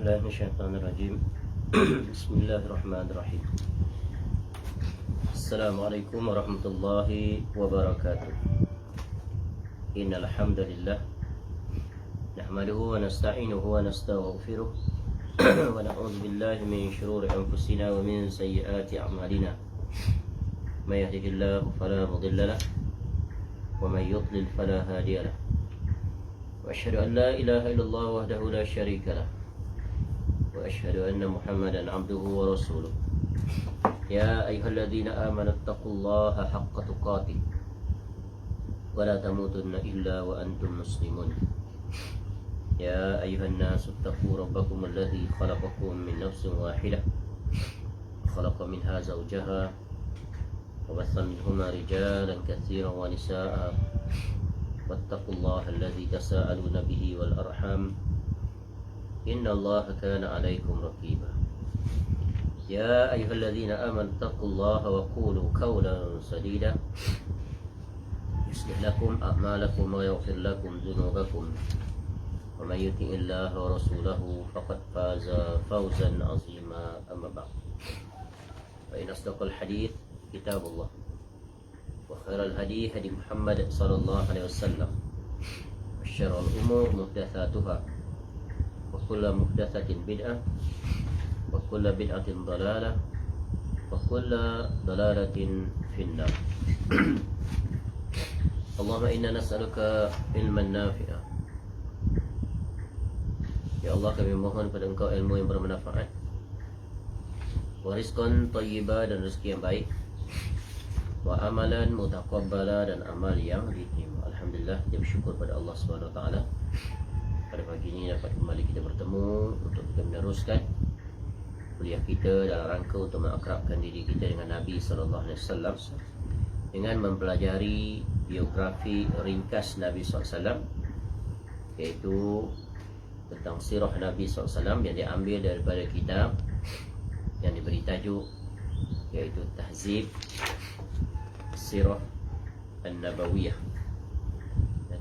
بالله من الشيطان الرجيم. بسم الله الرحمن الرحيم. السلام عليكم ورحمة الله وبركاته. إن الحمد لله نحمده ونستعينه ونستغفره ونعوذ بالله من شرور أنفسنا ومن سيئات أعمالنا. من يهده الله فلا مضل له ومن يضلل فلا هادي له. وأشهد أن لا إله إلا الله وحده لا شريك له وأشهد أن محمدا عبده ورسوله. يا أيها الذين آمنوا اتقوا الله حق تقاته ولا تموتن إلا وأنتم مسلمون. يا أيها الناس اتقوا ربكم الذي خلقكم من نفس واحدة خلق منها زوجها وبث منهما رجالا كثيرا ونساء واتقوا الله الذي تساءلون به والأرحام إن الله كان عليكم رقيبا. يا أيها الذين آمنوا اتقوا الله وقولوا قولا سديدا يصلح لكم أعمالكم ويغفر لكم ذنوبكم ومن يطع الله ورسوله فقد فاز فوزا عظيما. أما بعد فإن أصدق الحديث كتاب الله وخير الهدي هدي محمد صلى الله عليه وسلم وشر الأمور محدثاتها وكل محدثة بدعة وكل بدعة ضلالة وكل ضلالة في النار. اللهم إنا نسألك علما نافعا. Ya Allah, kami mohon pada Engkau ilmu yang bermanfaat, warizqan thayyiba dan rezeki yang baik, wa amalan mutaqabbala dan amal yang diterima. Alhamdulillah, kita bersyukur pada Allah Subhanahu wa taala. Pada pagi ini dapat kembali kita bertemu untuk kita meneruskan kuliah kita dalam rangka untuk mengakrabkan diri kita dengan Nabi sallallahu alaihi wasallam dengan mempelajari biografi ringkas Nabi sallallahu alaihi wasallam, iaitu tentang sirah Nabi SAW yang diambil daripada kitab yang diberi tajuk iaitu Tahzib Sirah An-Nabawiyah.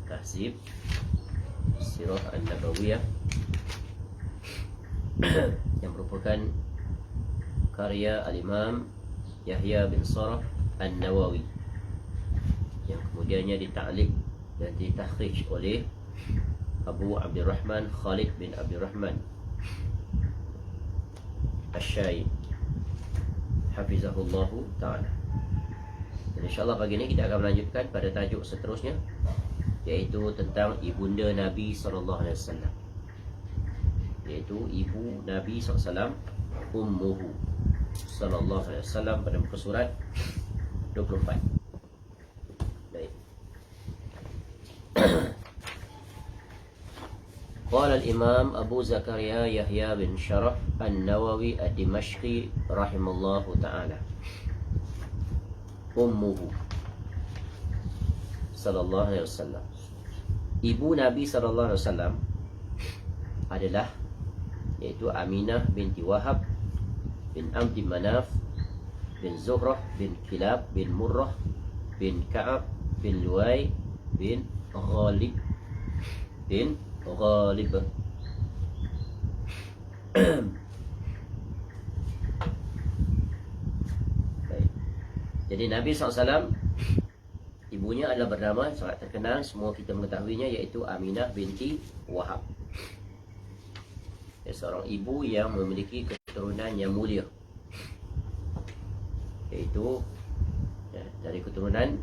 Tahzib Sirah An-Nabawiyah yang merupakan karya Al-Imam Yahya bin Sharaf An-Nawawi yang kemudiannya dita'liq dan ditahkhrij oleh Abu Abdurrahman Khalid bin Abdurrahman Asy-Syaikh hafizahullahu ta'ala. Dan insyaAllah pagi ini kita akan melanjutkan pada tajuk seterusnya, iaitu tentang ibunda Nabi SAW, iaitu ibu Nabi SAW, Ummuhu sallallahu alaihi wasallam, pada muka surat 24. Baik. Qala al-Imam Abu Zakaria Yahya bin Sharaf An-Nawawi Ad-Dimashqi rahimallahu ta'ala. Ummuhu sallallahu alaihi wasallam, ibu Nabi sallallahu alaihi wasallam adalah iaitu Aminah binti Wahab bin Abdi Manaf bin Zuhrah bin Kilab bin Murrah bin Ka'ab bin Luay bin Ghalib bin Ghalib. Jadi Nabi SAW, ibunya adalah bernama sangat terkenal, semua kita mengetahuinya, iaitu Aminah binti Wahab. Seorang ibu yang memiliki keturunan yang mulia, iaitu dari keturunan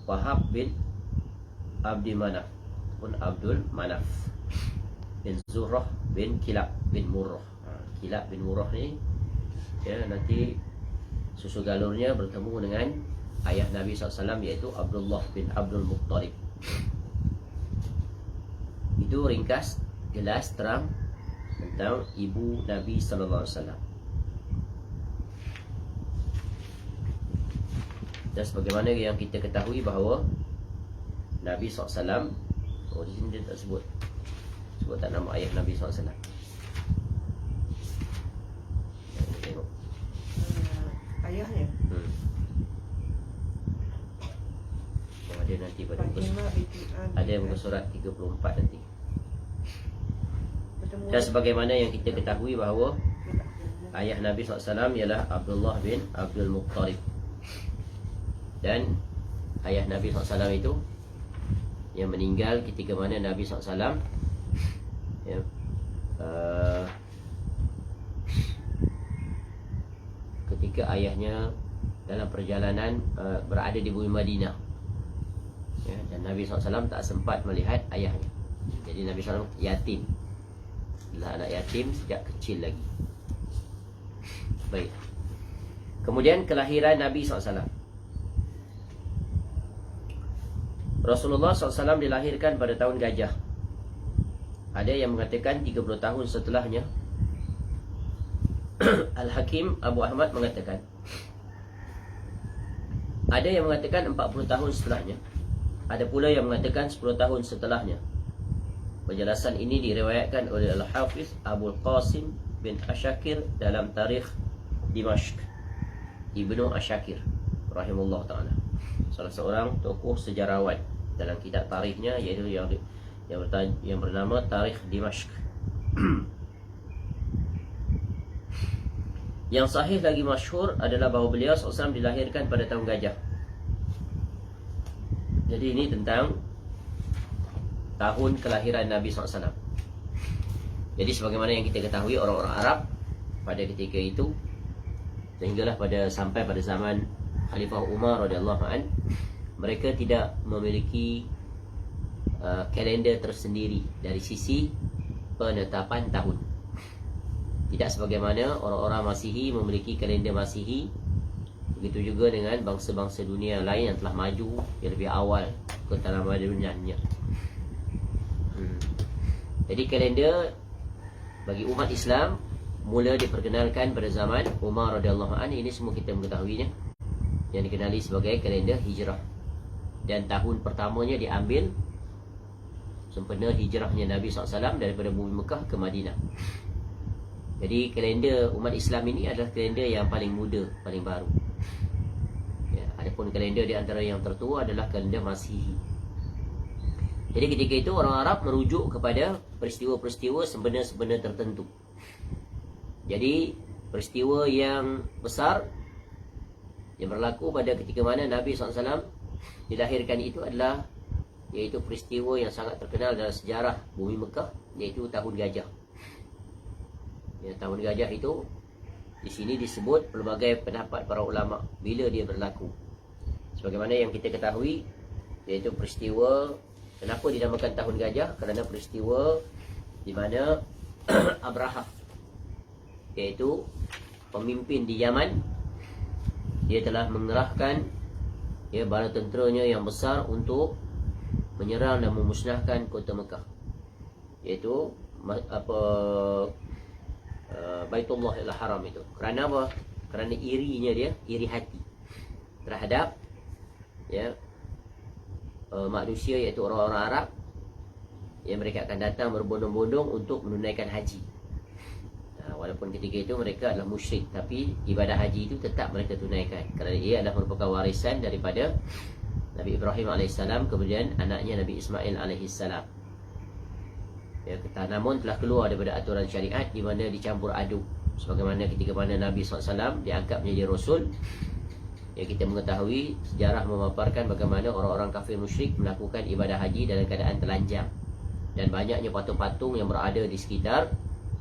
Wahab bin Abdi Manaf pun Abdul Manaf bin Zuhrah bin Kilab bin Murrah. Kilab bin Murrah ni nanti susu galurnya bertemu dengan ayah Nabi SAW, iaitu Abdullah bin Abdul Muttalib. Itu ringkas, jelas, terang tentang ibu Nabi SAW. Dan sebagaimana yang kita ketahui bahawa Nabi SAW, di sini dia tak sebut tak nama ayah Nabi SAW. Tengok ayahnya. Ada nanti pada muka, ada muka surat 34 nanti. Dan sebagaimana yang kita ketahui bahawa ayah Nabi SAW ialah Abdullah bin Abdul Muttalib. Dan ayah Nabi SAW itu yang meninggal ketika mana Nabi SAW ya, ketika ayahnya dalam perjalanan berada di bumi Madinah ya, dan Nabi SAW tak sempat melihat ayahnya. Jadi Nabi SAW yatim, adalah anak yatim sejak kecil lagi. Baik. Kemudian kelahiran Nabi SAW. Rasulullah SAW dilahirkan pada tahun gajah. Ada yang mengatakan 30 tahun setelahnya. Al-Hakim Abu Ahmad mengatakan, ada yang mengatakan 40 tahun setelahnya. Ada pula yang mengatakan 10 tahun setelahnya. Penjelasan ini diriwayatkan oleh Al-Hafiz Abu Qasim bin Ashakir dalam Tarikh Dimashq, Ibnu Ashakir rahimahullah ta'ala, salah seorang tokoh sejarawan dalam kitab tarikhnya, iaitu yang bernama Tarikh Dimashq. Yang sahih lagi masyhur adalah bahawa beliau SAW dilahirkan pada tahun gajah. Jadi ini tentang tahun kelahiran Nabi SAW. Jadi sebagaimana yang kita ketahui, orang-orang Arab pada ketika itu sehinggalah sampai pada zaman Khalifah Umar radhiyallahu an, mereka tidak memiliki kalender tersendiri dari sisi penetapan tahun. Tidak sebagaimana orang-orang Masihi memiliki kalender Masihi. Begitu juga dengan bangsa-bangsa dunia lain yang telah maju yang lebih awal ke tanah Madinahnya. Jadi kalender bagi umat Islam mula diperkenalkan pada zaman Umar radhiyallahu anhu. Ini semua kita mengetahuinya, yang dikenali sebagai kalender hijrah. Dan tahun pertamanya diambil sempena hijrahnya Nabi SAW daripada bumi Mekah ke Madinah. Jadi kalender umat Islam ini adalah kalender yang paling muda, paling baru ya. Adapun kalender di antara yang tertua adalah kalender Masihi. Jadi ketika itu orang Arab merujuk kepada peristiwa-peristiwa sempena-sempena tertentu. Jadi peristiwa yang besar yang berlaku pada ketika mana Nabi SAW dilahirkan itu adalah, iaitu peristiwa yang sangat terkenal dalam sejarah bumi Mekah, iaitu tahun gajah ya. Tahun gajah itu di sini disebut pelbagai pendapat para ulama bila dia berlaku. Sebagaimana yang kita ketahui, iaitu peristiwa, kenapa dinamakan tahun gajah? Kerana peristiwa di mana Abraha, iaitu pemimpin di Yaman, dia telah mengerahkan ya bala tenteranya yang besar untuk menyerang dan memusnahkan kota Mekah, iaitu Baitullah al-Haram itu. Kerana apa? Kerana irinya dia, iri hati terhadap ya manusia, iaitu orang-orang Arab yang mereka akan datang berbondong-bondong untuk menunaikan haji. Walaupun ketika itu mereka adalah musyrik, tapi ibadah haji itu tetap mereka tunaikan, kerana ia adalah merupakan warisan daripada Nabi Ibrahim AS, kemudian anaknya Nabi Ismail AS ya. Namun telah keluar daripada aturan syariat di mana dicampur aduk. Sebagaimana ketika mana Nabi SAW diangkat menjadi Rasul ya, kita mengetahui sejarah memaparkan bagaimana orang-orang kafir musyrik melakukan ibadah haji dalam keadaan telanjang, dan banyaknya patung-patung yang berada di sekitar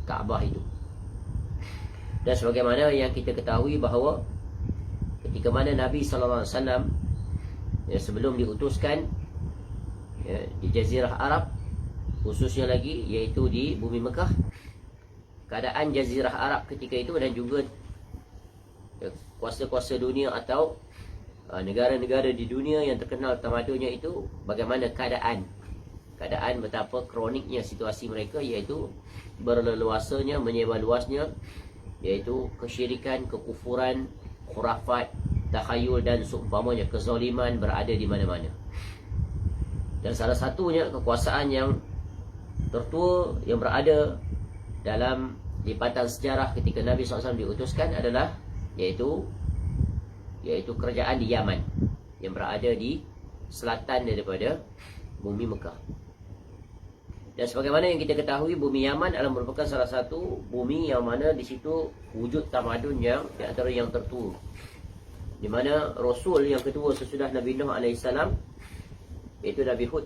Kaabah itu. Dan sebagaimana yang kita ketahui bahawa ketika mana Nabi SAW ya, sebelum diutuskan ya, di Jazirah Arab khususnya lagi, iaitu di bumi Mekah, keadaan Jazirah Arab ketika itu dan juga ya, kuasa-kuasa dunia atau negara-negara di dunia yang terkenal tamadunnya itu, bagaimana keadaan betapa kroniknya situasi mereka, iaitu berleluasanya, menyebar luasnya, iaitu kesyirikan, kekufuran, khurafat, takhayul dan seumpamanya, kezaliman berada di mana-mana. Dan salah satunya kekuasaan yang tertua yang berada dalam lipatan sejarah ketika Nabi SAW diutuskan adalah iaitu kerajaan di Yaman yang berada di selatan daripada bumi Mekah. Dan sebagaimana yang kita ketahui, bumi Yaman adalah merupakan salah satu bumi yang mana di situ wujud tamadun yang di antara yang tertua. Di mana Rasul yang kedua sesudah Nabi Nuh AS, iaitu Nabi Hud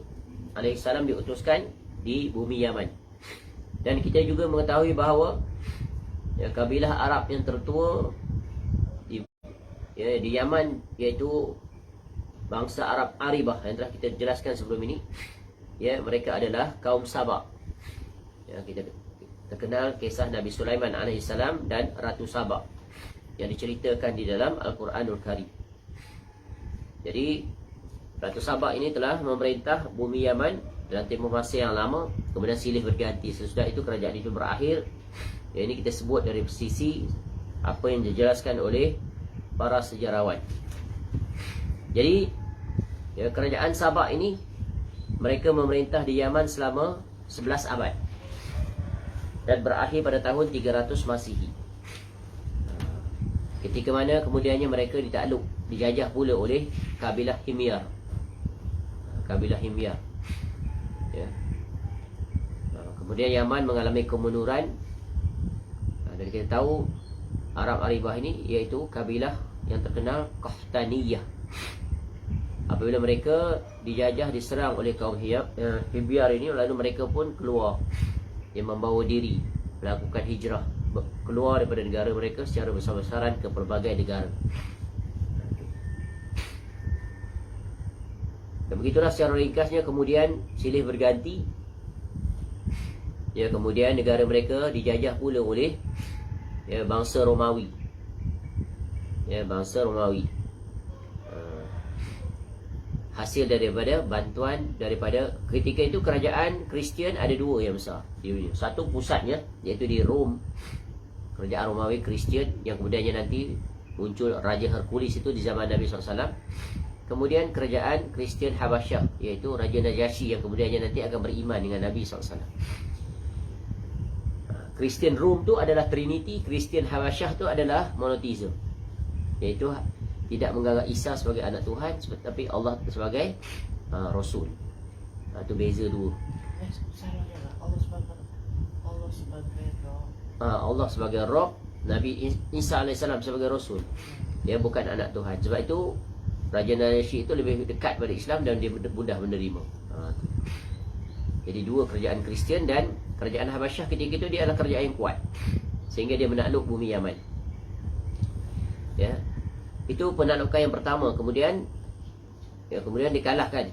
AS, diutuskan di bumi Yaman. Dan kita juga mengetahui bahawa kabilah Arab yang tertua di Yaman, iaitu bangsa Arab Aribah yang telah kita jelaskan sebelum ini. Mereka adalah kaum Sabah. Kita terkenal kisah Nabi Sulaiman AS dan Ratu Sabah yang diceritakan di dalam Al-Quranul Karim. Jadi Ratu Sabah ini telah memerintah bumi Yaman dalam tempoh masa yang lama, kemudian silih berganti. Sesudah itu kerajaan itu berakhir. Ini kita sebut dari sisi apa yang dijelaskan oleh para sejarawan. Jadi kerajaan Sabah ini, mereka memerintah di Yaman selama 11 abad dan berakhir pada tahun 300 Masihi. Ketika mana kemudiannya mereka ditakluk, dijajah pula oleh kabilah Himyar. Kabilah Himyar. Kemudian Yaman mengalami kemunduran. Dan kita tahu Arab Aribah ini iaitu kabilah yang terkenal Qahtaniyah. Apabila mereka dijajah, diserang oleh kaum Himyar ini, lalu mereka pun keluar, membawa diri, melakukan hijrah, keluar daripada negara mereka secara besar-besaran ke pelbagai negara. Dan begitulah secara ringkasnya kemudian silih berganti. Kemudian negara mereka dijajah pula oleh bangsa Romawi. Bangsa Romawi. Hasil daripada bantuan daripada ketika itu kerajaan Kristian ada dua yang besar di dunia. Satu pusatnya iaitu di Rom, kerajaan Romawi Kristian, yang kemudiannya nanti muncul Raja Hercules itu di zaman Nabi SAW. Kemudian kerajaan Kristian Habasyah, iaitu Raja Najasyi, yang kemudiannya nanti akan beriman dengan Nabi SAW. Kristian Rom tu adalah Trinity, Kristian Habasyah tu adalah monotheism, iaitu tidak menganggap Isa sebagai anak Tuhan, tetapi Allah sebagai Rasul. Itu beza dua. Allah sebagai Roh, Nabi Isa AS sebagai Rasul. Dia bukan anak Tuhan. Sebab itu Raja Najasyi itu lebih dekat pada Islam dan dia mudah menerima. Jadi dua kerajaan Kristian, dan kerajaan Habasyah ketika itu dia adalah kerajaan yang kuat, sehingga dia menakluk bumi Yaman. Itu penaklukan yang pertama. Kemudian dikalahkan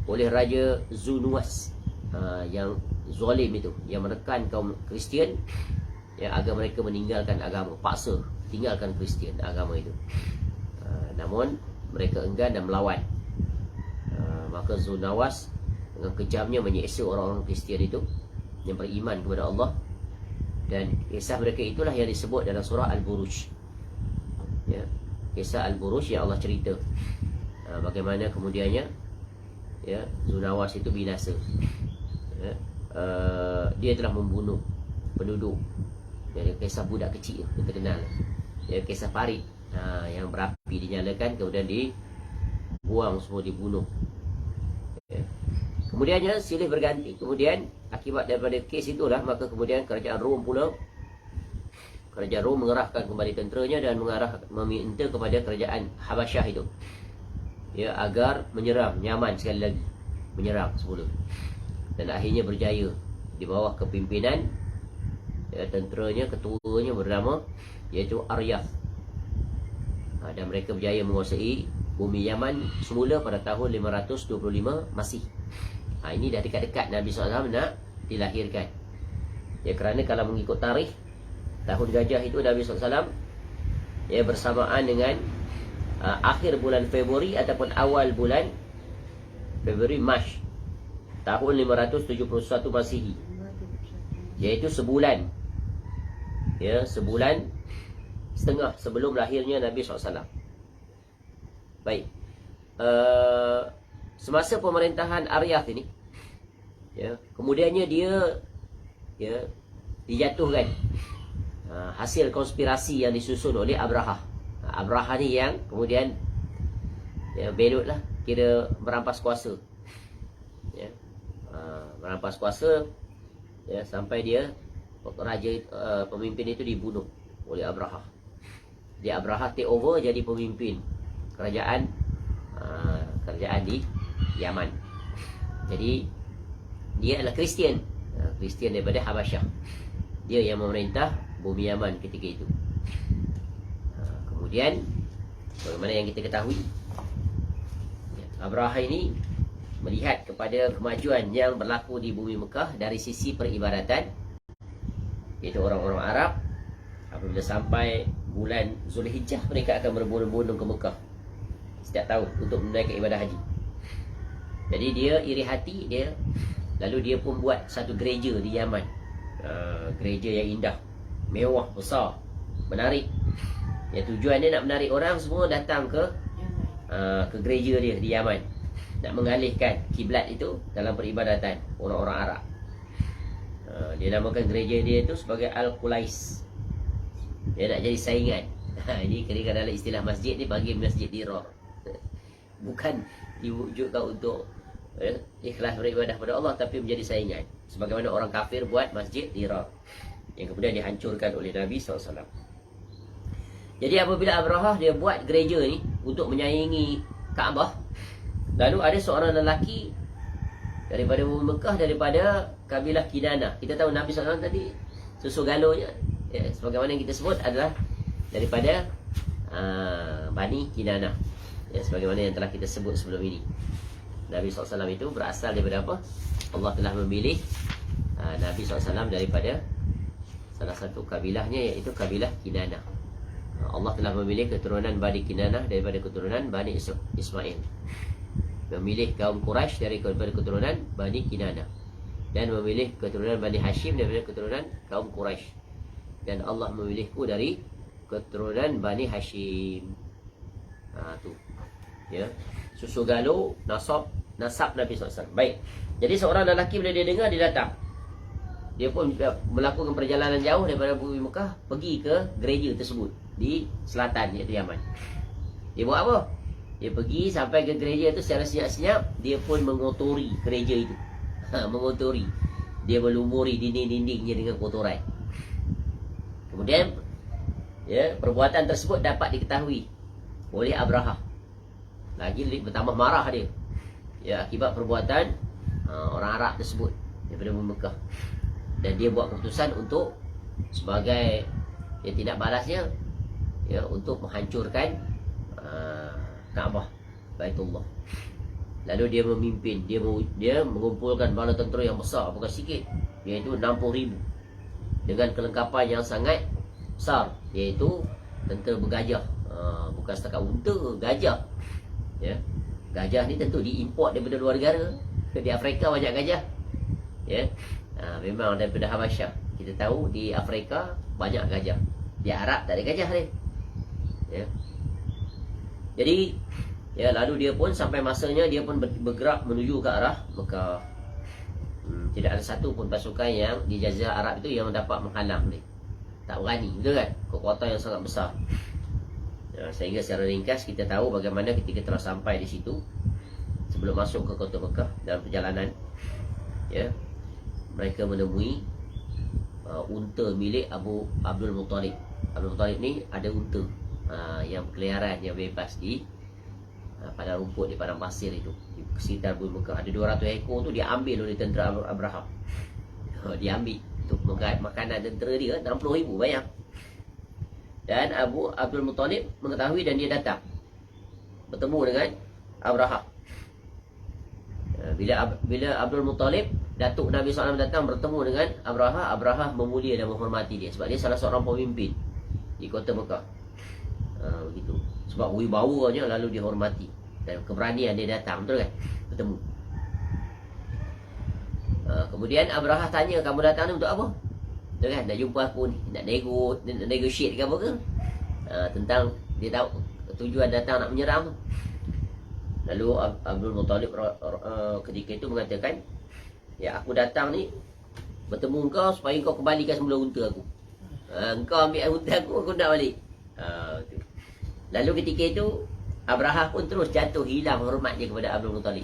oleh Raja Zunuwas, yang zalim itu, yang menekan kaum Kristian, agar mereka meninggalkan agama, paksa tinggalkan Kristian, agama itu. Namun mereka enggan dan melawan. Maka Zunawas dengan kejamnya menyeksa orang-orang Kristian itu yang beriman kepada Allah. Dan kisah mereka itulah yang disebut dalam surah Al-Buruj. Kisah Al-Buruj yang Allah cerita bagaimana kemudiannya Zunawas itu binasa. Dia telah membunuh penduduk. Kisah budak kecil yang terkenal, kisah parit yang berapi dinyalakan, kemudian dibuang, semua dibunuh. Kemudiannya silih berganti. Kemudian akibat daripada kes itulah, maka kemudian kerajaan Rom pula, kerajaan Rom mengerahkan kembali tenteranya dan meminta kepada kerajaan Habasyah itu agar menyerang Yaman sekali lagi, menyerang semula. Dan akhirnya berjaya di bawah kepimpinan tenteranya, ketuanya bernama iaitu Aryaf. Dan mereka berjaya menguasai bumi Yaman semula pada tahun 525 Masih. Ini dah dekat-dekat Nabi SAW nak dilahirkan. Kerana kalau mengikut tarikh tahun gajah itu, Nabi SAW bersamaan dengan akhir bulan Februari ataupun awal bulan Februari, Mac tahun 571 Masihi, iaitu sebulan, sebulan setengah sebelum lahirnya Nabi SAW. Baik, semasa pemerintahan Aryaf ini, kemudiannya dia dijatuhkan hasil konspirasi yang disusun oleh Abraha. Abraha ni yang kemudian belot lah, kira merampas kuasa. merampas kuasa, ya, sampai dia raja pemimpin itu dibunuh oleh Abraha. Dia Abraha take over jadi pemimpin kerajaan di Yaman. Jadi dia adalah Kristian, Kristian daripada Habasyah. Dia yang memerintah bumi Yaman ketika itu. Kemudian bagaimana yang kita ketahui, Abraha ini melihat kepada kemajuan yang berlaku di bumi Mekah dari sisi peribadatan, iaitu orang-orang Arab apabila sampai bulan Zulhijjah mereka akan berbondong-bondong ke Mekah setiap tahun untuk menunaikan ibadah haji. Jadi dia iri hati dia, lalu dia pun buat satu gereja di Yaman, gereja yang indah, mewah, besar, menarik. Yang tujuan dia nak menarik orang semua datang ke gereja dia di Yaman, nak mengalihkan kiblat itu dalam peribadatan orang-orang Arab. Dia namakan gereja dia itu sebagai Al-Qulais. Dia nak jadi saingan. Ini kira-kira dalam istilah masjid ni bagi masjid dirar. Bukan diwujudkan untuk ikhlas beribadah pada Allah, tapi menjadi saingan, sebagaimana orang kafir buat masjid dirar yang kemudian dihancurkan oleh Nabi SAW. Jadi apabila Abraha dia buat gereja ni untuk menyaingi Kaabah, lalu ada seorang lelaki daripada Mekah, daripada kabilah Kinanah. Kita tahu Nabi SAW tadi susu galonya, sebagaimana yang kita sebut adalah daripada Bani Kinanah, sebagaimana yang telah kita sebut sebelum ini. Nabi SAW itu berasal daripada apa? Allah telah memilih Nabi SAW daripada salah satu kabilahnya, iaitu kabilah Kinanah. Allah telah memilih keturunan Bani Kinanah daripada keturunan Bani Ismail, memilih kaum Quraisy daripada keturunan Bani Kinanah, dan memilih keturunan Bani Hashim daripada keturunan kaum Quraisy. Dan Allah memilihku dari keturunan Bani Hashim. Tu, ya, susu galuh nasab Nabi SAW. Baik. Jadi seorang lelaki bila dia dengar, dia datang. Dia pun melakukan perjalanan jauh daripada bumi Mekah pergi ke gereja tersebut di selatan, iaitu Yaman. Dia buat apa? Dia pergi sampai ke gereja itu secara senyap-senyap, dia pun mengotori gereja itu. Mengotori. Dia melumuri dinding-dindingnya dengan kotoran. Kemudian perbuatan tersebut dapat diketahui oleh Abraha. Lagi bertambah marah dia, akibat perbuatan orang Arab tersebut daripada Mekah. Dan dia buat keputusan untuk sebagai tindak balasnya, untuk menghancurkan Kaabah, Baitullah. Lalu dia memimpin, dia mengumpulkan bala tentera yang besar, bukan sikit, iaitu 60,000 dengan kelengkapan yang sangat besar, iaitu tentera bergajah. Bukan setakat unta, gajah. Gajah ni tentu diimport daripada luar negara. Di Afrika banyak gajah. Memang daripada Habasyah. Kita tahu di Afrika banyak gajah. Di Arab tak ada gajah ni. Jadi lalu dia pun sampai masanya dia pun bergerak menuju ke arah Mekah. Tidak ada satu pun pasukan yang di Jazirah Arab itu yang dapat menghalang ni. Tak berani, betul kan? Kekuatan yang sangat besar. Sehingga secara ringkas kita tahu bagaimana ketika telah sampai di situ, sebelum masuk ke kota Mekah dalam perjalanan, mereka menemui unta milik Abdul Muttalib. Abdul Muttalib ni ada unta yang berkeliaran, yang bebas di padang rumput, di padang pasir itu, di sekitar bumi Mekah. Ada 200 ekor tu diambil oleh tentera Abraha. Diambil untuk makanan tentera dia, 60,000, bayang. Dan Abdul Muttalib mengetahui dan dia datang bertemu dengan Abraha. Bila Abdul Muttalib, datuk Nabi SAW datang bertemu dengan Abraha, Abraha memulia dan menghormati dia sebab dia salah seorang pemimpin di kota Mekah. Begitu. Sebab wibawanya lalu dihormati dan keberanian dia datang, betul kan? Bertemu. Kemudian Abraha tanya, kamu datang ni untuk apa? Betul kan? Nak jumpa aku ni, nak negotiate ke apa ke? Tentang dia tahu tujuan datang nak menyerang. Lalu Abdul Muttalib ketika itu mengatakan, aku datang ni bertemu kau supaya kau kembalikan semula unta aku. Kau ambil unta aku nak balik. Lalu ketika itu Abraha pun terus jatuh hilang hormatnya kepada Abdul Muttalib.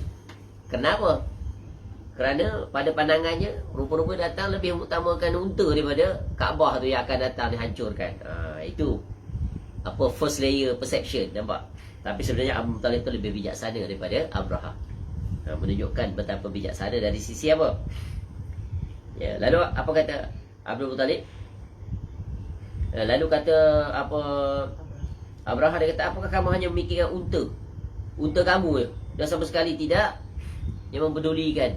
Kenapa? Kerana pada pandangannya rupa-rupa datang lebih mengutamakan unta daripada Kaabah tu yang akan datang dihancurkan. Itu apa first layer perception, nampak? Tapi sebenarnya Abu Talib tu lebih bijaksana daripada Abraha. Menunjukkan betapa bijaksana dari sisi apa? Ya, lalu apa kata Abdul Muttalib? Lalu kata apa Abraha, dia kata, apakah kamu hanya memikirkan unta kamu je, dan sama sekali tidak yang mempedulikan,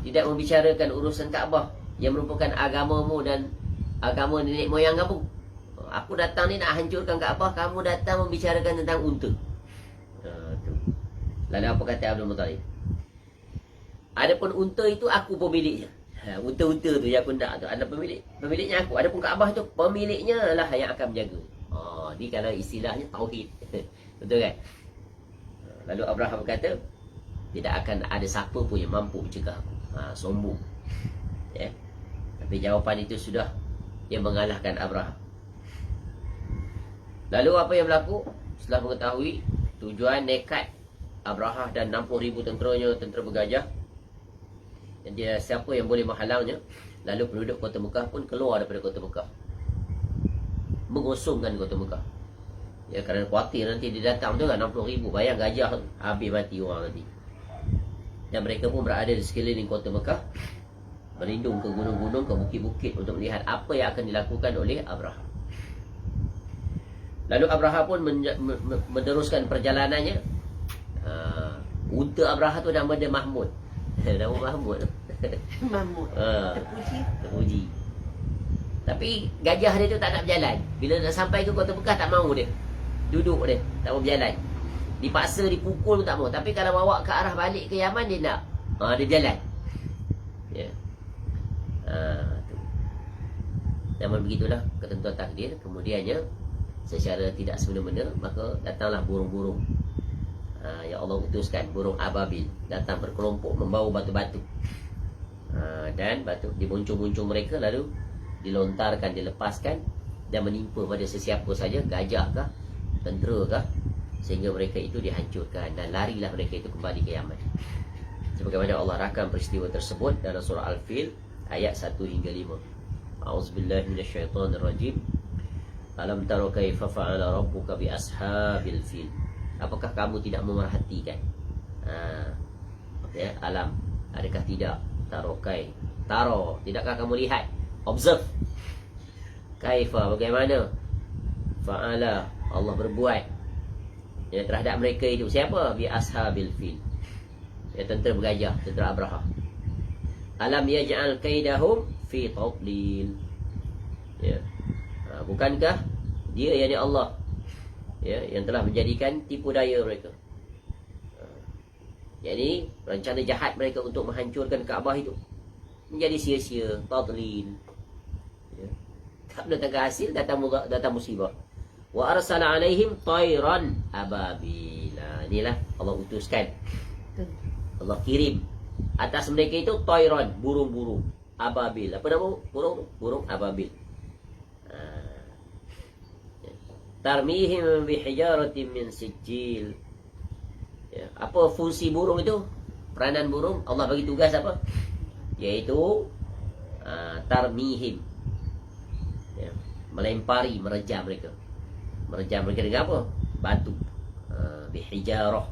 tidak membicarakan urusan Kaabah yang merupakan agamamu dan agama nenek moyang kamu. Aku datang ni nak hancurkan Kaabah, kamu datang membicarakan tentang unta. Tu. Lalu apa kata Abdul Muttalib? Adapun unta itu aku pemiliknya. Unta-unta tu yang aku nak tu ada pemiliknya aku. Adapun Kaabah tu pemiliknya lah yang akan menjaga. Ni kalau istilahnya tauhid. Betul kan? Lalu Abraham berkata, tidak akan ada siapa pun yang mampu mencegah aku. Sombong. Ya. Tapi jawapan itu sudah yang mengalahkan Abraham. Lalu apa yang berlaku? Setelah mengetahui tujuan nekat Abraham dan 60,000 tenteranya, tentera bergajah, dan dia siapa yang boleh menghalangnya, lalu penduduk kota Mekah pun keluar daripada kota Mekah, mengosongkan kota Mekah. Ya, kerana khawatir nanti dia datang tu kan 60,000, bayang gajah habis mati orang nanti. Dan mereka pun berada di sekeliling kota Mekah, berlindung ke gunung-gunung, ke bukit-bukit untuk melihat apa yang akan dilakukan oleh Abraham. Lalu Abraham pun meneruskan perjalanannya. Unta Abraham tu nama dia Mahmud. Nama Mahmud. Mahmud. Terpuji. Tapi gajah dia tu tak nak berjalan. Bila nak sampai ke kota Mekah tak mau dia. Duduk dia, tak mau berjalan. Dipaksa, dipukul pun tak mau. Tapi kalau bawa ke arah balik ke Yaman dia nak. Dia berjalan. Ya. Tu. Namun begitulah ketentuan takdir. Kemudiannya secara tidak semena-mena maka datanglah burung-burung. Ya Allah utuskan burung ababil datang berkelompok membawa batu-batu. Dan batu di buncung-buncung mereka lalu dilontarkan, dilepaskan dan menimpa pada sesiapa saja, gajah kah, tentera kah, sehingga mereka itu dihancurkan dan larilah mereka itu kembali ke Yaman. Sebagaimana Allah rakam peristiwa tersebut dalam surah Al-Fil ayat 1 hingga 5. A'udzubillahi minasyaitonirrajim. Alam tara kaifa fa'ala rabbuka bi ashabil fil. Apakah kamu tidak memerhatikan? Ya, alam, adakah tidak? Taro, tidakkah kamu lihat? Observe. Kaifa, bagaimana? Fa'ala, Allah berbuat ya, terhadap mereka itu. Siapa? Bi ashabil fil. Ya, tentera bergajah, tentera Abraham. Alam yaj'al kaidahum fi tadlil. Ya. Bukankah dia, yakni Allah, ya, yang telah menjadikan tipu daya mereka. Jadi rencana jahat mereka untuk menghancurkan Kaabah itu menjadi sia-sia, tadlil. Ya. Tak mendatangkan hasil, datang musibah. Wa arsala alaihim tayran ababil. Inilah Allah utuskan. Allah kirim atas mereka itu tayran, burung-burung ababil. Apa nama burung? Burung ababil. Tarmihim bihijaratin min sijil. Ya, apa fungsi burung itu? Peranan burung, Allah bagi tugas apa? Yaitu tarmihim. Ya, melempari, merejam mereka. Merejam mereka dengan apa? Batu. Bihijarah.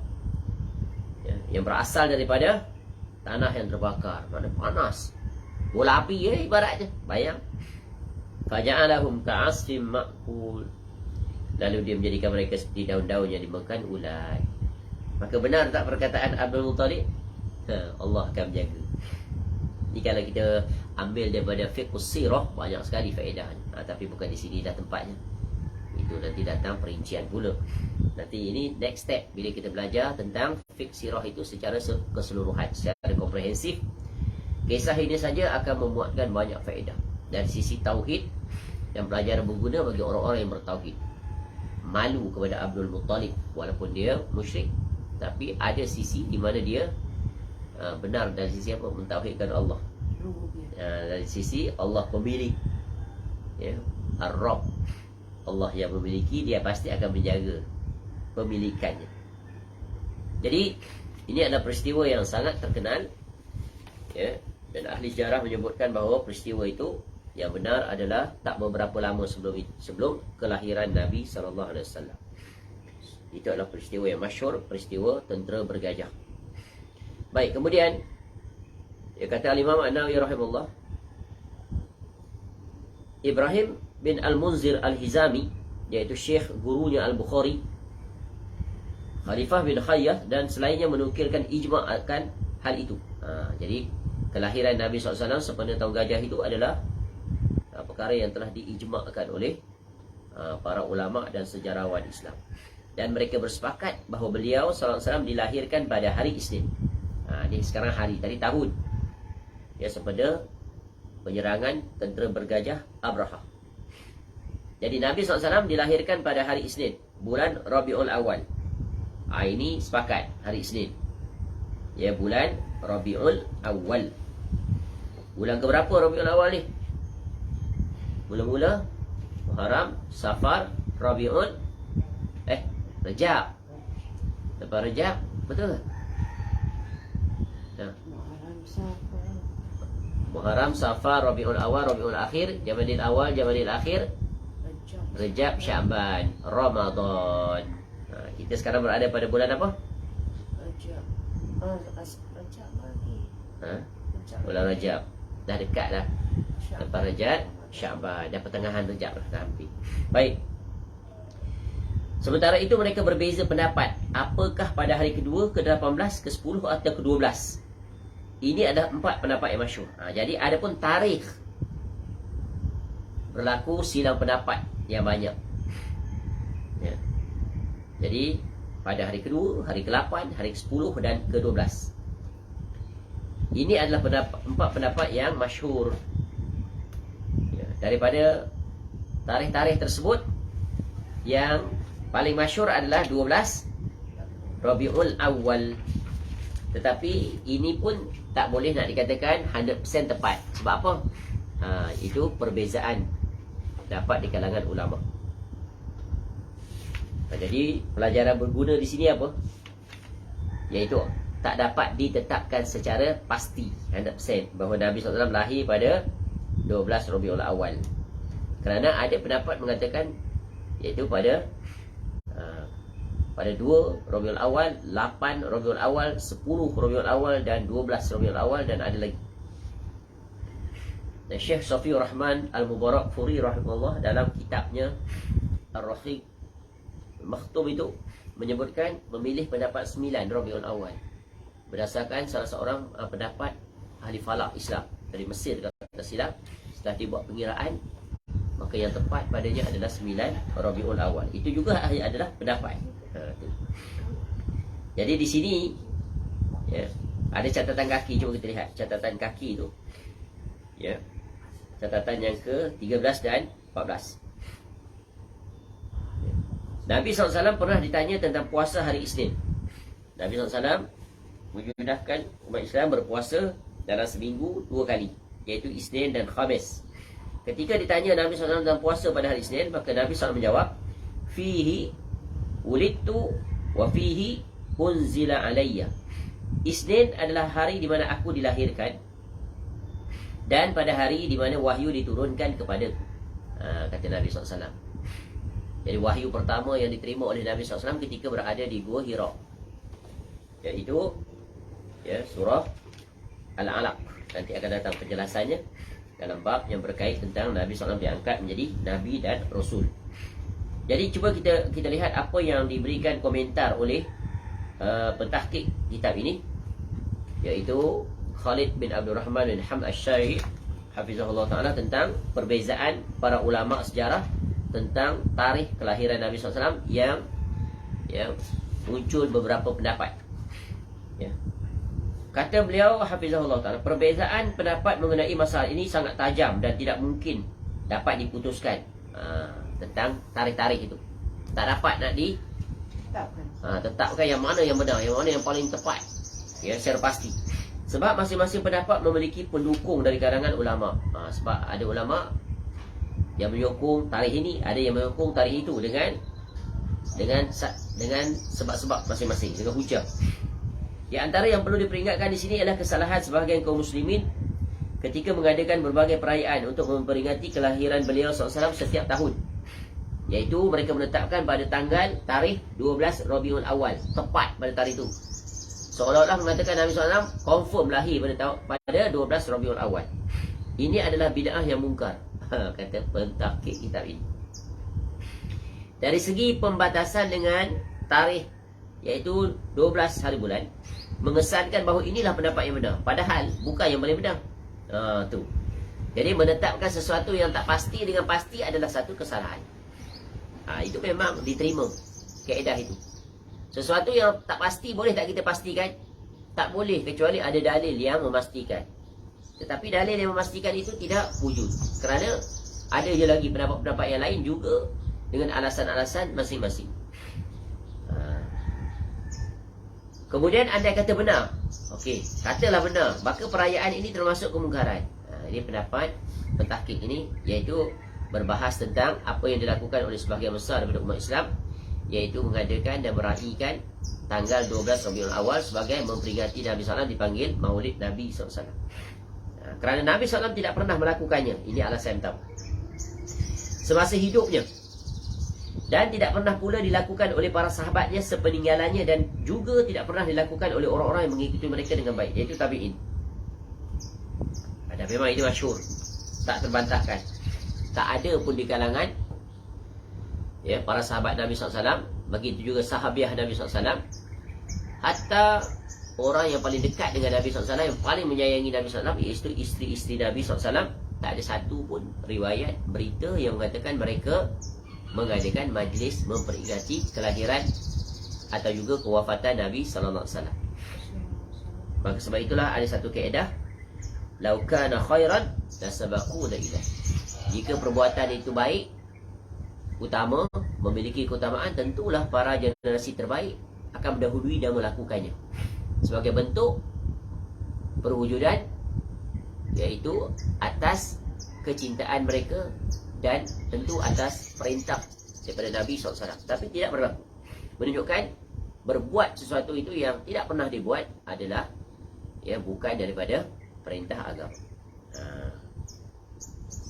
Ya, yang berasal daripada tanah yang terbakar. Mana panas. Bola api ya ibaratnya. Bayang. Faja'alahum ka'asfim ma'kul. Lalu dia menjadikan mereka seperti daun-daun yang dimakan ulat. Maka benar tak perkataan Abdul Muttalib? Allah akan menjaga. Ini kalau kita ambil daripada fiqh sirah, banyak sekali faedahnya. Tapi bukan di sini dah tempatnya. Itu nanti datang perincian pula. Nanti ini next step bila kita belajar tentang fiqh sirah itu secara keseluruhan, secara komprehensif. Kisah ini saja akan memuatkan banyak faedah. Dari sisi tauhid dan pelajaran berguna bagi orang-orang yang bertauhid. Malu kepada Abdul Muttalib walaupun dia musyrik, tapi ada sisi di mana dia benar dari sisi apa? Mentauhidkan Allah. Dari sisi Allah pemilik, ya, Ar-Rabb, Allah yang memiliki, dia pasti akan menjaga pemilikannya. Jadi ini adalah peristiwa yang sangat terkenal Ya, dan ahli sejarah menyebutkan bahawa peristiwa itu yang benar adalah tak beberapa lama sebelum kelahiran Nabi SAW. Itu adalah peristiwa yang masyhur, peristiwa tentera bergajah. Baik, kemudian dia kata Al-Imam An-Nawawi rahimahullah, Ibrahim bin Al-Munzir Al-Hizami, iaitu syekh gurunya Al-Bukhari, Khalifah bin Khayyah dan selainnya menukilkan ijma' akan hal itu. Jadi kelahiran Nabi SAW sempena tahun gajah itu adalah perkara yang telah diijma'kan oleh para ulama' dan sejarawan Islam. Dan mereka bersepakat bahawa beliau SAW dilahirkan pada hari Isnin. Ini sekarang hari, tadi tahun. Ya, sempena penyerangan tentera bergajah Abraha. Jadi Nabi SAW dilahirkan pada hari Isnin, bulan Rabiul Awal. Ini sepakat, hari Isnin. Ya, bulan Rabiul Awal. Bulan keberapa Rabiul Awal ni? Mula-mula Muharram, Safar, Rabiul Rajab. Lepas Rajab, betul tak? Muharram, Safar, Rabiul Awal, Rabiul Akhir, Jamadil Awal, Jamadil Akhir, Rajab, Sya'ban, Ramadan. Kita sekarang berada pada bulan apa? Rajab. Rajab lagi. Bulan Rajab. Dah dekat dah. Lepas Rajab, Sya'ban. Dah pertengahan Rajab dah hampir. Baik. Sementara itu mereka berbeza pendapat. Apakah pada hari kedua, ke-18, ke-10 atau ke-12? Ini adalah 4 pendapat yang masyhur. Jadi ada pun tarikh berlaku silang pendapat yang banyak. Ya. Jadi pada hari kedua, hari ke-8, hari ke-10 dan ke-12. Ini adalah 4 pendapat yang masyhur. Ya. Daripada tarikh-tarikh tersebut, yang paling masyhur adalah 12 Rabiul Awal. Tetapi ini pun tak boleh nak dikatakan 100% tepat. Sebab apa? Itu perbezaan dapat di kalangan ulama. Jadi pelajaran berguna di sini apa? Iaitu tak dapat ditetapkan secara pasti 100% bahawa Nabi SAW lahir pada 12 Rabiul Awal. Kerana ada pendapat mengatakan iaitu pada 2 Rabiul Awal, 8 Rabiul Awal, 10 Rabiul Awal dan 12 Rabiul Awal, dan ada lagi. Dan Syekh Safiur Rahman Al-Mubarak Furi rahimahullah dalam kitabnya Ar-Rahiq Makhtum itu menyebutkan memilih pendapat 9 Rabiul Awal berdasarkan salah seorang pendapat ahli falak Islam dari Mesir, kata silap. Setelah dibuat pengiraan, maka yang tepat padanya adalah 9 Rabiul Awal. Itu juga adalah pendapat. Jadi di sini ya, ada catatan kaki. Cuba kita lihat catatan kaki itu. Ya. Catatan yang ke-13 dan 14. Ya. Nabi SAW pernah ditanya tentang puasa hari Isnin. Nabi SAW menyudahkan umat Islam berpuasa dalam seminggu 2 kali, iaitu Isnin dan Khamis. Ketika ditanya Nabi SAW tentang puasa pada hari Isnin, maka Nabi SAW menjawab, Fihi ulidtu wa fihi unzila alayya. Isnin adalah hari di mana aku dilahirkan, dan pada hari di mana wahyu diturunkan kepadaku. Kata Nabi SAW. Jadi wahyu pertama yang diterima oleh Nabi SAW ketika berada di Gua Hira, iaitu surah Al-Alaq. Nanti akan datang penjelasannya dalam bab yang berkait tentang Nabi SAW diangkat menjadi Nabi dan Rasul. Jadi cuba kita lihat apa yang diberikan komentar oleh pentahqiq kitab ini, iaitu Khalid bin Abdul Rahman bin Hamd Asy-Syari hafizahullah ta'ala, tentang perbezaan para ulama sejarah tentang tarikh kelahiran Nabi SAW yang muncul beberapa pendapat. Kata beliau hafizahullah ta'ala, perbezaan pendapat mengenai masalah ini sangat tajam dan tidak mungkin dapat diputuskan tentang tarikh-tarikh itu. Tak dapat nak tetapkan yang mana yang benar, yang mana yang paling tepat secara pasti. Sebab masing-masing pendapat memiliki pendukung dari kalangan ulama. Sebab ada ulama yang menyokong tarikh ini, ada yang menyokong tarikh itu dengan sebab-sebab masing-masing, dengan hujah. Di antara yang perlu diperingatkan di sini adalah kesalahan sebahagian kaum muslimin ketika mengadakan berbagai perayaan untuk memperingati kelahiran beliau SAW setiap tahun. Iaitu mereka menetapkan pada tarikh 12 Rabiul Awal, tepat pada tarikh itu. Seolah-olah mengatakan Nabi SAW confirm lahir pada 12 Rabiul Awal. Ini adalah bid'ah yang mungkar, kata pentahqiq kitab ini. Dari segi pembatasan dengan tarikh, iaitu 12 hari bulan, mengesankan bahawa inilah pendapat yang benar, padahal bukan yang paling benar. Tu. Jadi menetapkan sesuatu yang tak pasti dengan pasti adalah satu kesalahan. Itu memang diterima kaedah itu. Sesuatu yang tak pasti boleh tak kita pastikan? Tak boleh, kecuali ada dalil yang memastikan. Tetapi dalil yang memastikan itu tidak wujud, kerana ada je lagi pendapat-pendapat yang lain juga dengan alasan-alasan masing-masing. Kemudian anda kata benar. Okey, katalah benar, maka perayaan ini termasuk kemungkaran. Ini pendapat pentahqiq ini, iaitu berbahas tentang apa yang dilakukan oleh sebahagian besar daripada umat Islam, iaitu mengadakan dan meraihkan tanggal 12 Rabiul Awal sebagai memperingati Nabi SAW dipanggil Maulid Nabi SAW. Kerana Nabi SAW tidak pernah melakukannya. Ini alasan yang pertama, semasa hidupnya, dan tidak pernah pula dilakukan oleh para sahabatnya sepeninggalannya, dan juga tidak pernah dilakukan oleh orang-orang yang mengikuti mereka dengan baik, iaitu tabi'in. Dan memang ini masyhur, tak terbantahkan. Tak ada pun di kalangan para sahabat Nabi SAW, begitu juga sahabiah Nabi SAW, hatta orang yang paling dekat dengan Nabi SAW, yang paling menyayangi Nabi SAW, iaitu isteri-isteri Nabi SAW, tak ada satu pun riwayat berita yang mengatakan mereka mengadakan majlis memperingati kelahiran atau juga kewafatan Nabi SAW. Maka sebab itulah ada satu kaedah, lau kana khairan lasabaquna ilah. Jika perbuatan itu baik, utama, memiliki keutamaan, tentulah para generasi terbaik akan mendahului dan melakukannya sebagai bentuk perwujudan, iaitu atas kecintaan mereka dan tentu atas perintah daripada Nabi SAW. Tapi tidak berlaku, menunjukkan berbuat sesuatu itu yang tidak pernah dibuat adalah bukan daripada perintah agama.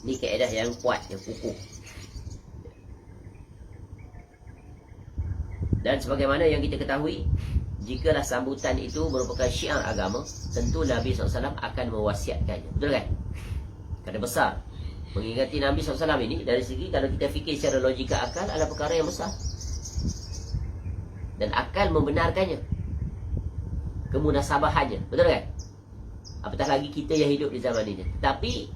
Ini kaedah yang kuat, yang kukuh. Dan sebagaimana yang kita ketahui, jikalah sambutan itu merupakan syiar agama, tentu Nabi SAW akan mewasiatkannya. Betul kan? Kerana besar. Mengingati Nabi SAW ini, dari segi kalau kita fikir secara logika akal, adalah perkara yang besar. Dan akal membenarkannya, kemunasabahannya. Betul kan? Apatah lagi kita yang hidup di zaman ini. Tapi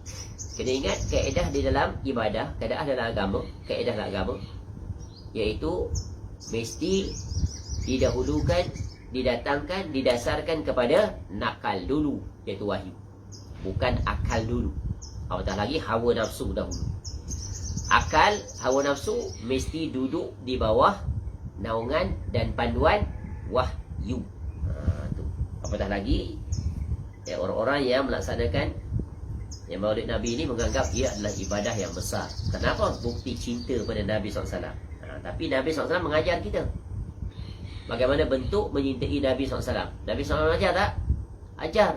kena ingat kaedah di dalam ibadah, kaedah dalam agama, kaedah dalam agama, iaitu mesti didahulukan, didatangkan, didasarkan kepada nakal dulu, iaitu wahyu, bukan akal dulu. Apatah lagi hawa nafsu dahulu. Akal, hawa nafsu mesti duduk di bawah naungan dan panduan wahyu. Tu. Apatah lagi orang-orang yang melaksanakan Maulid Nabi ini menganggap ia adalah ibadah yang besar. Kenapa? Bukti cinta pada Nabi SAW. Tapi Nabi SAW mengajar kita bagaimana bentuk menyintai Nabi SAW. Nabi SAW ajar tak? Ajar.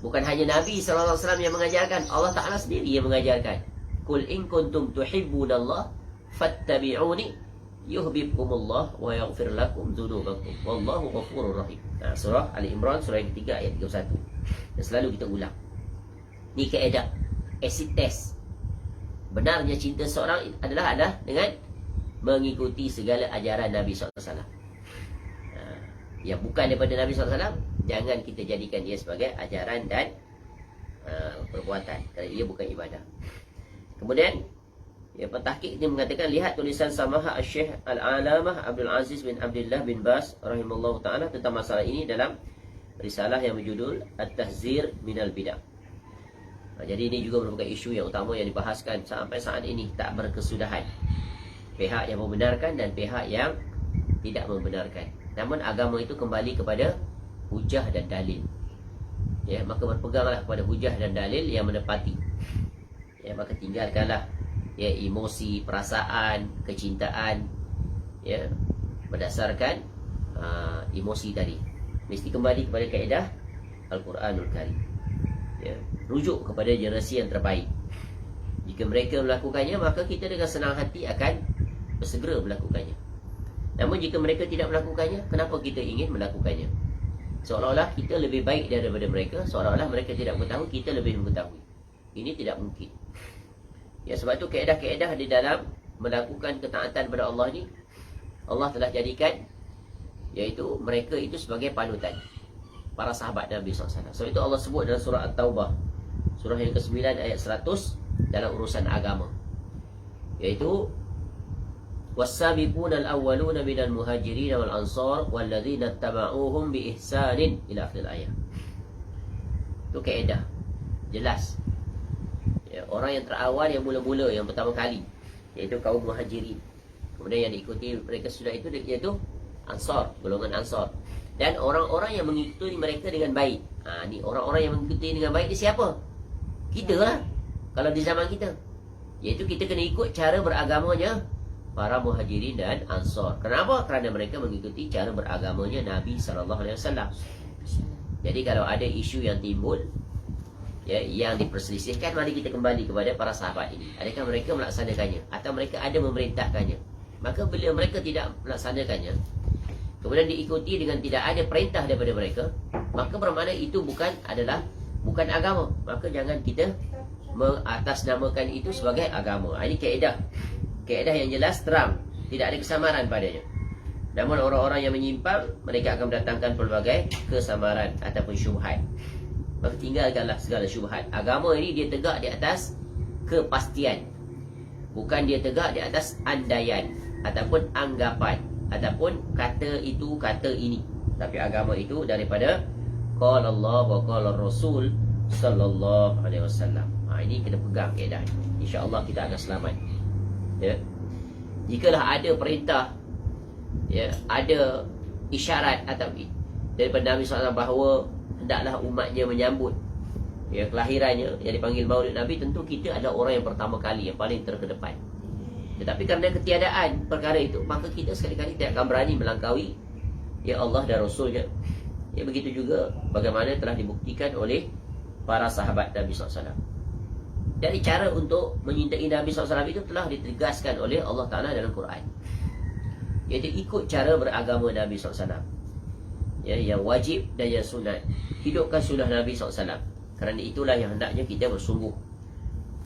Bukan hanya Nabi SAW yang mengajarkan, Allah Ta'ala sendiri yang mengajarkan. Qul in kuntum tuhibbunallah fattabi'uni yuhibbukumullah wa yaghfir lakum dzunubakum wallahu ghafurur rahim. Surah Ali Imran, surah yang ketiga, ayat 31. Dan selalu kita ulang. Ni kaedah acid test. Benarnya cinta seorang adalah dengan mengikuti segala ajaran Nabi SAW. Yang bukan daripada Nabi SAW, jangan kita jadikan dia sebagai ajaran dan perbuatan, kerana ia bukan ibadah. Kemudian pentahqiq ini mengatakan, lihat tulisan Samaha Syekh Al-Alamah Abdul Aziz bin Abdullah bin Bas rahimahullah ta'ala tentang masalah ini dalam risalah yang berjudul At-Tahzir Minal Bid'ah. Jadi ini juga merupakan isu yang utama yang dibahaskan sampai saat ini, tak berkesudahan. Pihak yang membenarkan dan pihak yang tidak membenarkan. Namun agama itu kembali kepada hujah dan dalil. Maka berpeganglah kepada hujah dan dalil yang menepati. Maka tinggalkanlah emosi, perasaan, kecintaan berdasarkan emosi tadi. mesti kembali kepada kaedah Al-Quranul Karim. Ya, rujuk kepada generasi yang terbaik. Jika mereka melakukannya, maka kita dengan senang hati akan bersegera melakukannya. Namun jika mereka tidak melakukannya, kenapa kita ingin melakukannya? Seolah-olah kita lebih baik daripada mereka, seolah-olah mereka tidak mengetahui, kita lebih mengetahui. Ini tidak mungkin. Ya, sebab itu kaedah-kaedah di dalam melakukan ketaatan kepada Allah ni, Allah telah jadikan, iaitu mereka itu sebagai panutan para sahabat Nabi SAW. Sebab itu Allah sebut dalam surah At-Taubah, surah yang ke-9 ayat 100, dalam urusan agama, iaitu was-sabiquna al-awwaluna minal muhajirin wal ansar walladzina ittaba'uuhum bi ihsanin ila akhir ayat. Itu kaedah jelas. Ya, orang yang terawal, yang mula-mula, yang pertama kali, iaitu kaum muhajirin. Kemudian yang diikuti mereka sudah itu iaitu ansar, golongan ansar. Dan orang-orang yang mengikuti mereka dengan baik. Ni orang-orang yang mengikuti dengan baik ni siapa? Kita lah, kalau di zaman kita. Iaitu kita kena ikut cara beragamanya para muhajirin dan ansar. Kenapa? Kerana mereka mengikuti cara beragamanya Nabi SAW. Jadi kalau ada isu yang timbul, ya, yang diperselisihkan, mari kita kembali kepada para sahabat ini. Adakah mereka melaksanakannya? Atau mereka ada memerintahkannya? Maka bila mereka tidak melaksanakannya, kemudian diikuti dengan tidak ada perintah daripada mereka, maka bermakna itu bukan agama. Maka jangan kita mengatasnamakan itu sebagai agama. Ini kaedah yang jelas, terang, tidak ada kesamaran padanya. Namun orang-orang yang menyimpang, mereka akan mendatangkan pelbagai kesamaran ataupun syubhat. Maka tinggalkanlah segala syubhat. Agama ini dia tegak di atas kepastian, bukan dia tegak di atas andaian ataupun anggapan ataupun kata itu, kata ini. Tapi agama itu daripada qala Allah wa qala Rasul sallallahu alaihi wasallam. Ini kena pegang kaedah ni. InsyaAllah kita akan selamat. Ya. Jikalah ada perintah, ya, ada isyarat atau daripada Nabi SAW bahawa hendaklah umatnya menyambut, ya, kelahirannya yang dipanggil Maulid Nabi, tentu kita adalah orang yang pertama kali, yang paling terkedepan. Tetapi kerana ketiadaan perkara itu, maka kita sekali-kali tidak akan berani melangkaui, ya, Allah dan Rasulnya. Ya, begitu juga bagaimana telah dibuktikan oleh para sahabat Nabi SAW. Jadi cara untuk menyintai Nabi SAW itu telah ditegaskan oleh Allah Ta'ala dalam Quran, iaitu ikut cara beragama Nabi SAW, ya, yang wajib dan yang sunat. Hidupkan sunnah Nabi SAW. Kerana itulah yang hendaknya kita bersungguh.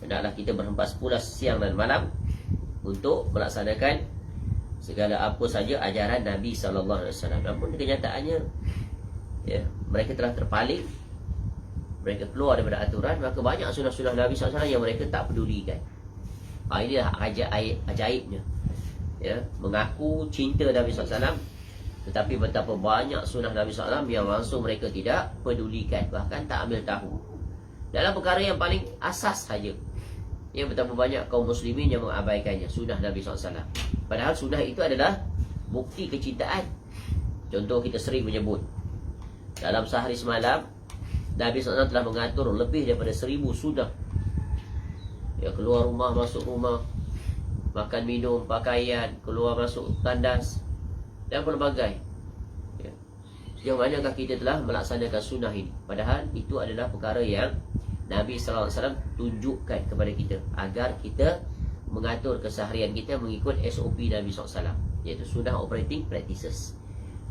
Hendaklah kita berhempas pulas siang dan malam untuk melaksanakan segala apa saja ajaran Nabi SAW. Namun kenyataannya, ya, mereka telah terpaling, mereka keluar daripada aturan, maka banyak sunnah-sunnah Nabi SAW yang mereka tak pedulikan. Inilah ajaibnya, ya, mengaku cinta Nabi SAW, tetapi betapa banyak sunnah Nabi SAW yang langsung mereka tidak pedulikan, bahkan tak ambil tahu. Dalam perkara yang paling asas saja, ya, betapa banyak kaum muslimin yang mengabaikannya, sunnah Nabi SAW. Padahal sunnah itu adalah bukti kecintaan. Contoh kita sering menyebut, dalam sehari semalam Nabi SAW telah mengatur lebih daripada 1000 sunnah. Ya, keluar rumah, masuk rumah, makan, minum, pakaian, keluar masuk tandas, dan pelbagai. Ya. Sejauh manakah kita telah melaksanakan sunnah ini? Padahal itu adalah perkara yang Nabi SAW tunjukkan kepada kita, agar kita mengatur keseharian kita mengikut SOP Nabi SAW, iaitu sunnah operating practices.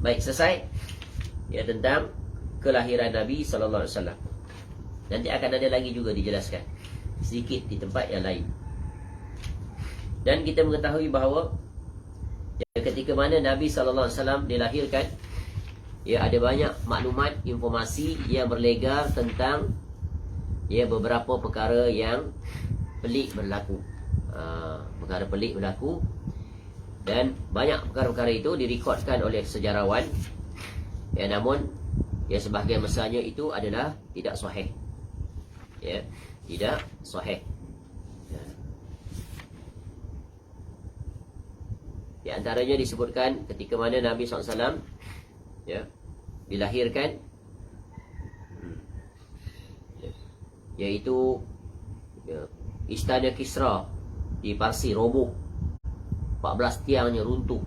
Baik, selesai, ya, tentang kelahiran Nabi SAW. Nanti akan ada lagi juga dijelaskan sedikit di tempat yang lain. Dan kita mengetahui bahawa, ya, ketika mana Nabi SAW dilahirkan, ya, ada banyak maklumat, informasi yang berlegar tentang, ya, beberapa perkara yang pelik berlaku. Perkara pelik berlaku, dan banyak perkara-perkara itu direkodkan oleh sejarawan, ya, namun, ya, sebahagian besarnya itu adalah tidak sahih. Ya, tidak sahih. Ya. Di antaranya disebutkan ketika mana Nabi SAW, ya, dilahirkan, ya, iaitu, ya, istana Kisra di Parsi roboh, 14 tiangnya runtuh,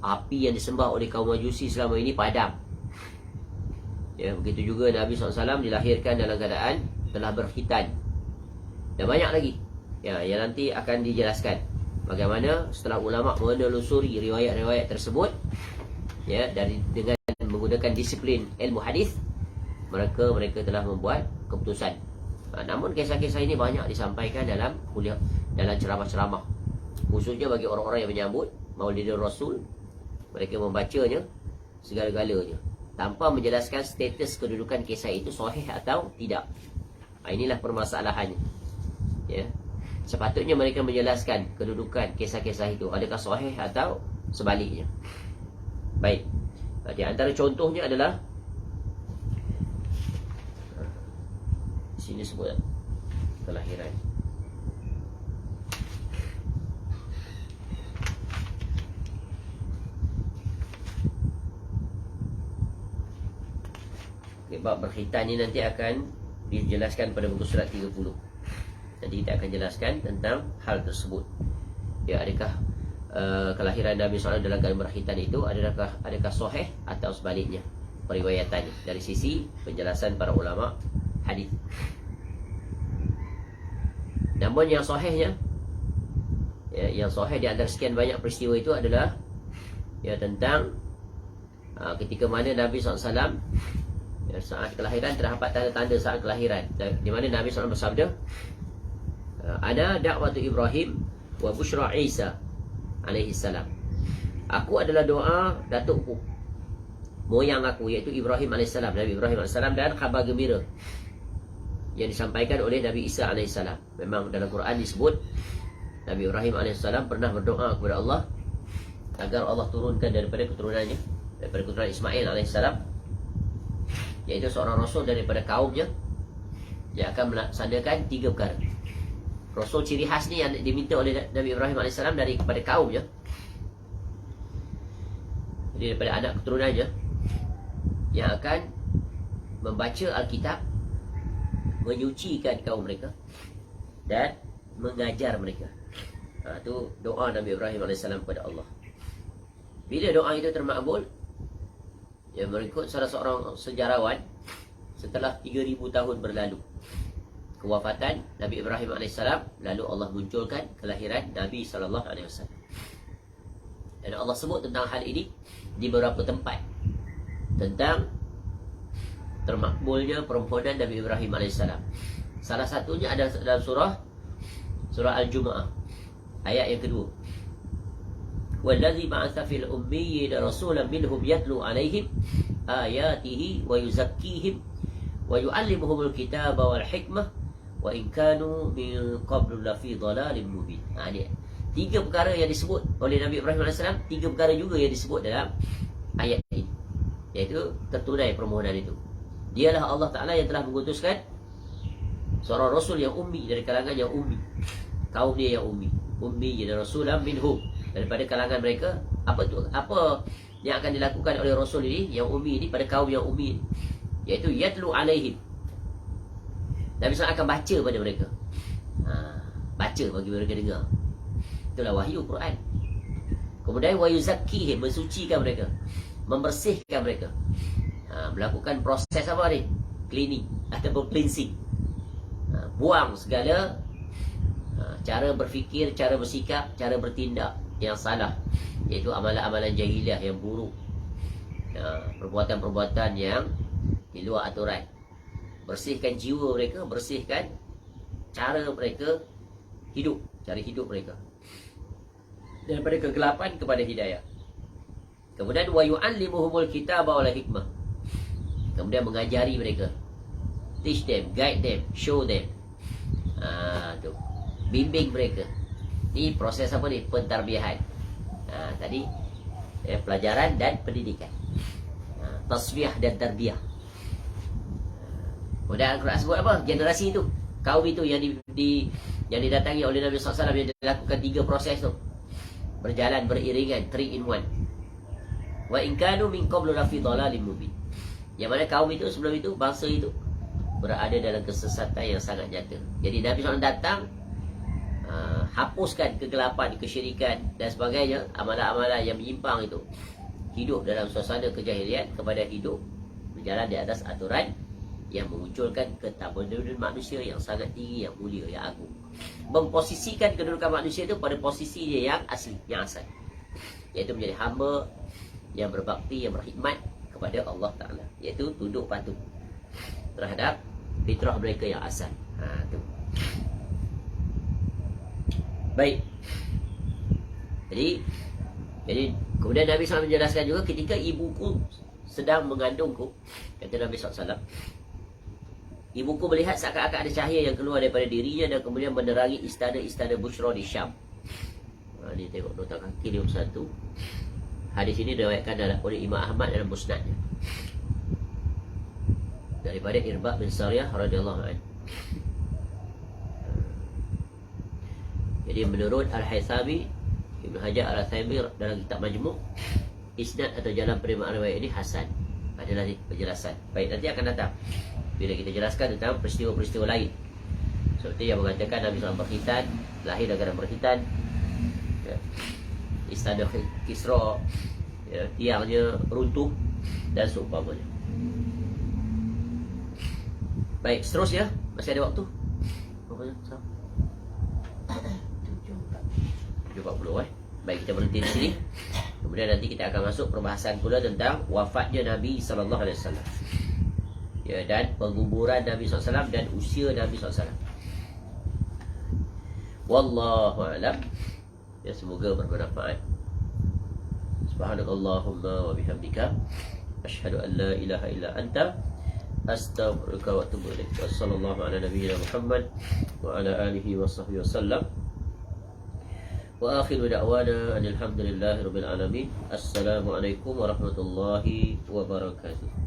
api yang disembah oleh kaum Majusi selama ini padam. Ya, begitu juga Nabi SAW dilahirkan dalam keadaan telah berkhitan. Dan banyak lagi ya, yang nanti akan dijelaskan bagaimana setelah ulama menelusuri riwayat-riwayat tersebut, ya, dengan menggunakan disiplin ilmu hadis, mereka telah membuat keputusan. Namun kisah-kisah ini banyak disampaikan dalam kuliah, dalam ceramah-ceramah, khususnya bagi orang-orang yang menyambut Maulidul Rasul. Mereka membacanya segala-galanya tanpa menjelaskan status kedudukan kisah itu sahih atau tidak. Inilah permasalahannya, ya. Sepatutnya mereka menjelaskan kedudukan kisah-kisah itu, adakah sahih atau sebaliknya. Baik, di antara contohnya adalah sini sebut kelahiran. Okay, bab berkhitan ini nanti akan dijelaskan pada muka surat 30. Nanti kita akan jelaskan tentang hal tersebut. Ya, adakah kelahiran Nabi SAW dalam keadaan berkhitan itu adakah sahih atau sebaliknya periwayatannya dari sisi penjelasan para ulama hadis. Namun yang sahihnya, ya, yang sahih di antara sekian banyak peristiwa itu adalah, ya, tentang ketika mana Nabi SAW, ya, saat kelahiran terdapat tanda-tanda saat kelahiran, di mana Nabi SAW bersabda, "Ana da'watu Ibrahim wa busyra Isa alaihi salam." Aku adalah doa datukku, moyang aku, iaitu Ibrahim AS, Nabi Ibrahim AS, dan khabar gembira yang disampaikan oleh Nabi Isa AS. Memang dalam Quran disebut Nabi Ibrahim AS pernah berdoa kepada Allah agar Allah turunkan daripada keturunannya, daripada keturunan Ismail AS, iaitu seorang rasul daripada kaumnya yang akan melaksanakan 3 perkara. Rasul ciri khas ni yang diminta oleh Nabi Ibrahim AS daripada kaumnya, jadi daripada anak keturunannya, yang akan membaca Alkitab, menyucikan kaum mereka dan mengajar mereka. Itu doa Nabi Ibrahim AS kepada Allah. Bila doa itu termakbul, ya, mengikut salah seorang sejarawan, setelah 3000 tahun berlalu kewafatan Nabi Ibrahim AS, lalu Allah munculkan kelahiran Nabi SAW. Dan Allah sebut tentang hal ini di beberapa tempat, tentang termakbulnya permohonan Nabi Ibrahim AS. Salah satunya ada dalam surah Al-Jumu'ah, ayat yang kedua. "Wallazi ba'atha fil ummiyina rasulan minhum yatlu 'alaihim ayatihi wa yuzakkihim wa yu'allimuhumul kitaba wal hikmah wa in kanu min qablu lafi dhalalin mubin." Ini 3 perkara yang disebut oleh Nabi Ibrahim AS, 3 perkara juga yang disebut dalam ayat ini, iaitu tertunai permohonan itu. Dialah Allah Ta'ala yang telah mengutuskan seorang rasul yang ummi, dari kalangan yang ummi, kaum dia yang ummi, dan rasulan minhum, daripada kalangan mereka. Apa yang akan dilakukan oleh rasul ini yang ummi ini pada kaum yang ummi, iaitu yatlu alaihim. Nabi SAW akan baca pada mereka, baca bagi mereka dengar. Itulah wahyu Quran. Kemudian wa yuzakkihim, mensucikan mereka, membersihkan mereka, melakukan proses apa ni? Cleaning ataupun cleansing. Buang segala cara berfikir, cara bersikap, cara bertindak yang salah, iaitu amalan-amalan jahiliah yang buruk, perbuatan-perbuatan yang di luar aturan. Bersihkan jiwa mereka, bersihkan cara mereka hidup, cara hidup mereka, daripada kegelapan kepada hidayah. Kemudian wa yu'allimuhumul kitaba wal hikmah, kemudian mengajari mereka, teach them, guide them, show them, bimbing mereka. Ini proses apa ni? Pentarbiahan. Tadi pelajaran dan pendidikan, tasfiyah dan tarbiyah. Kemudian Al-Quran sebut apa? Generasi itu, kaum itu yang didatangi oleh Nabi SAW, yang dilakukan 3 proses tu, berjalan beriringan, 3 in 1. Wa in kanu min qablu lafi dhalalin mubin. Yang mana kaum itu sebelum itu, bangsa itu berada dalam kesesatan yang sangat nyata. Jadi Nabi SAW datang, hapuskan kegelapan, kesyirikan dan sebagainya, amalan-amalan yang menyimpang itu, hidup dalam suasana kejahilian kepada hidup berjalan di atas aturan yang memunculkan ketabaduran manusia yang sangat tinggi, yang mulia, yang agung. Memposisikan kedudukan manusia itu pada posisi dia yang asli, yang asal, iaitu menjadi hamba yang berbakti, yang berkhidmat kepada Allah Ta'ala, iaitu tunduk patuh terhadap fitrah mereka yang asal. Tu. Baik. Jadi kemudian Nabi SAW menjelaskan juga, ketika ibuku sedang mengandungku, kata Nabi SAW, ibuku melihat seakan-akan ada cahaya yang keluar daripada dirinya dan kemudian menerangi istana-istana Bushra di Syam. Ni tengok nota kaki ni satu. Hadis ini diriwayatkan oleh Imam Ahmad dalam musnadnya daripada Irbad bin Sariyah radhiyallahu anhu. Jadi menurut Al-Haythami, Ibn Hajar Al-Haythami dalam kitab Majmu', isnad atau jalan penerimaan riwayat ini hasan. Adalah penjelasan. Baik, nanti akan datang bila kita jelaskan tentang peristiwa-peristiwa lain, seperti yang mengatakan Nabi SAW berkhitan, lahir negara berkhitan, ya, istana Kisra, ya, tiangnya runtuh dan seumpamanya. Baik, seterusnya masih ada waktu. Berapa jam? 7.40. Baik, kita berhenti di sini. Kemudian nanti kita akan masuk perbahasan pula tentang wafatnya Nabi SAW, ya, dan penguburan Nabi SAW dan usia Nabi SAW. Wallahu a'lam. Ya, semoga bermanfaat. Subhanakallahumma wa bihamdika, asyhadu an la ilaha illa anta, astaghfiruka wa atubu ilaik. Wassallallahu ala nabiyyina Muhammad wa ala alihi wa sahbihi wasallam. Wa akhiru da'wana alhamdulillahi rabbil alamin. Assalamualaikum warahmatullahi wabarakatuh.